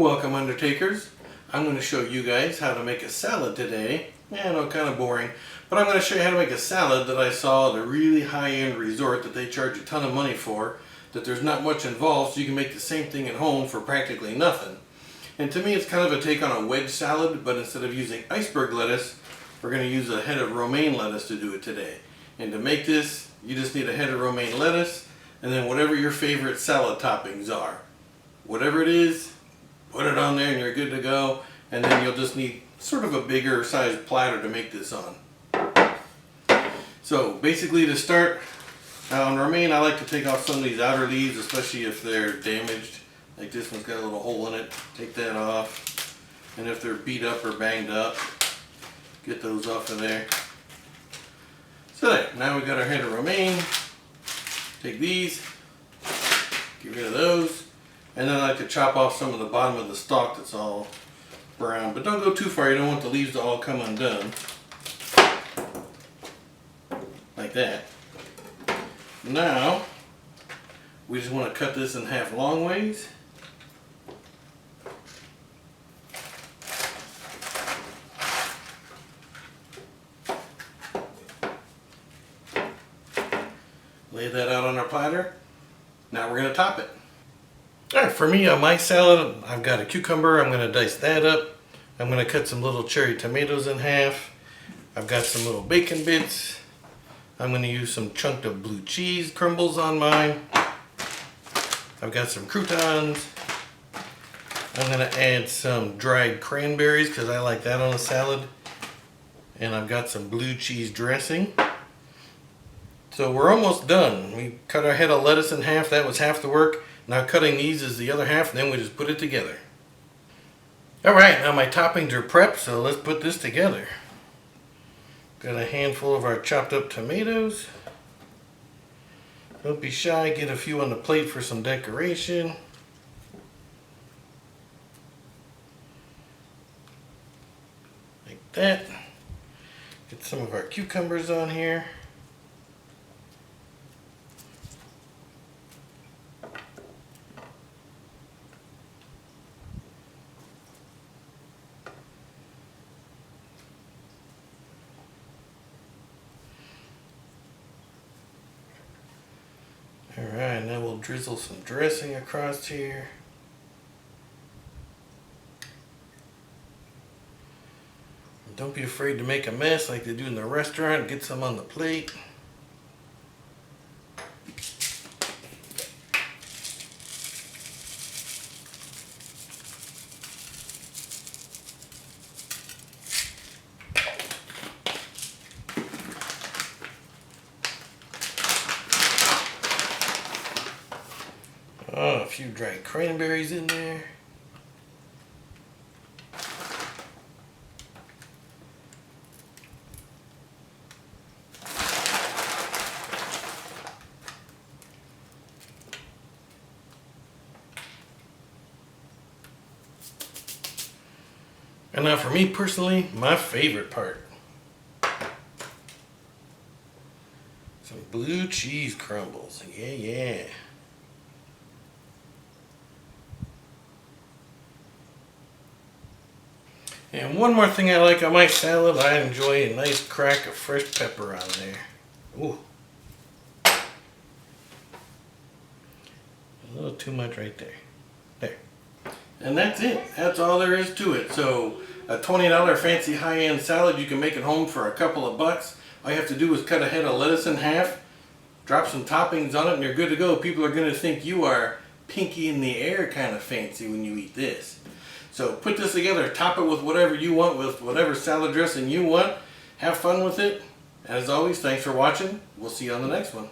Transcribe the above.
Welcome, Undertakers. I'm going to show you guys how to make a salad today. I know, kind of boring, but I'm going to show you how to make a salad that I saw at a really high-end resort that they charge a ton of money for, that there's not much involved, so you can make the same thing at home for practically nothing. And to me, it's kind of a take on a wedge salad, but instead of using iceberg lettuce, we're going to use a head of romaine lettuce to do it today. And to make this, you just need a head of romaine lettuce, and then whatever your favorite salad toppings are. Whatever it is, put it on there and you're good to go. And then you'll just need sort of a bigger sized platter to make this on. So basically, to start, on romaine, I like to take off some of these outer leaves, especially if they're damaged. Like this one's got a little hole in it. Take that off. And if they're beat up or banged up, get those off of there. So there, now we've got our head of romaine. Take these, get rid of those. And then I like to chop off some of the bottom of the stalk that's all brown. But don't go too far, you don't want the leaves to all come undone. Like that. Now, we just want to cut this in half long ways. Lay that out on our platter. Now we're going to top it. Alright, for me on my salad, I've got a cucumber. I'm going to dice that up. I'm going to cut some little cherry tomatoes in half. I've got some little bacon bits. I'm going to use some chunked of blue cheese crumbles on mine. I've got some croutons. I'm going to add some dried cranberries because I like that on a salad. And I've got some blue cheese dressing. So we're almost done. We cut our head of lettuce in half. That was half the work. Now cutting these is the other half, and then we just put it together. Alright, now my toppings are prepped, so let's put this together. Got a handful of our chopped up tomatoes. Don't be shy, get a few on the plate for some decoration. Like that. Get some of our cucumbers on here. Alright, now we'll drizzle some dressing across here. And don't be afraid to make a mess like they do in the restaurant. Get some on the plate. Oh, a few dried cranberries in there. And now for me personally, my favorite part. Some blue cheese crumbles. Yeah. And one more thing I like on my salad, I enjoy a nice crack of fresh pepper on there. Ooh. A little too much right there. There. And that's it. That's all there is to it. So a $20 fancy high-end salad you can make at home for a couple of bucks. All you have to do is cut a head of lettuce in half, drop some toppings on it, and you're good to go. People are going to think you are pinky in the air kind of fancy when you eat this. So put this together, top it with whatever you want, with whatever salad dressing you want. Have fun with it. As always, thanks for watching. We'll see you on the next one.